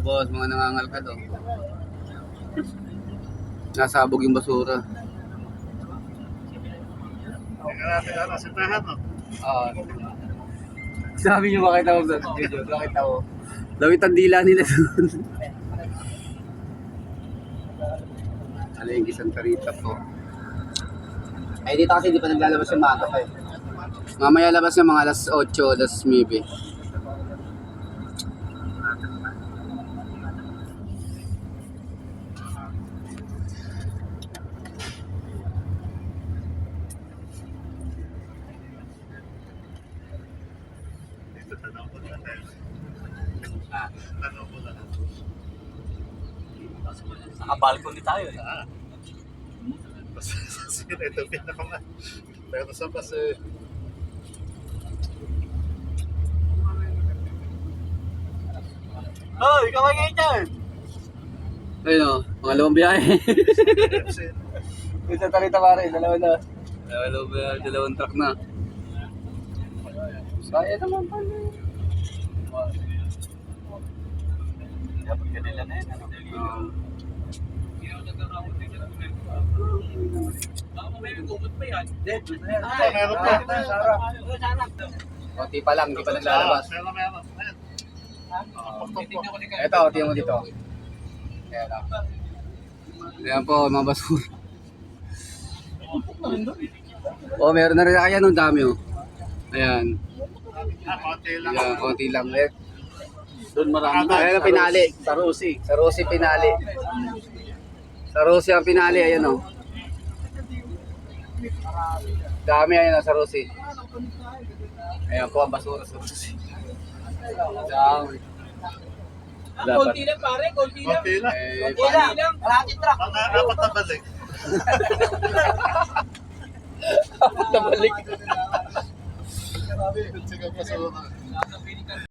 boss, mga nangangalkal oh. Nasabog yung basura. Teka natin ano, sintahan no? Oo. Sabi nyo makita ko sa video, makita ko. Lawit ang dila nila doon. Alenggi Santa Rita po. Ay dito kasi di pa naglalabas yung mata pa eh. Mamaya labas yung mga alas 8, alas 9. Dito, tanong ko na tayo. Tanong ko na. Naka-balcony tayo eh. Sino ito pinakama. Pero sa base. Oh, ikaw ay ganyan! Ayun o, pangalawang biyahe. Yung Santa Rita pare, dalawa na. Dalawang biyahe, dalawang truck na. Kaya naman pala. Dapat kanila na yan. Meron pa. Konti pa lang, hindi pa naglalabas. Meron. Ayan. Ito, tingnan mo dito. Ayan o. Ayan po, mga basura. Oh, meron na rin kaya nung dami oh. Ayan. Konti lang. Ayan, konti lang. Eh, Doon marami. ayan ang pinali. Sa Rosie. Sa Rosie pinali. Sa Rosie ang pinali, ayan o. Dami ayan o, sa Rosie. Ayan po ang basura sa Rosie. Dami. Dapat. Konti lang pare, konti lang. Konti lang. Konti lang. Kalahati truck. Ang apat na balik. Nabalik. Grabe, sige pa sa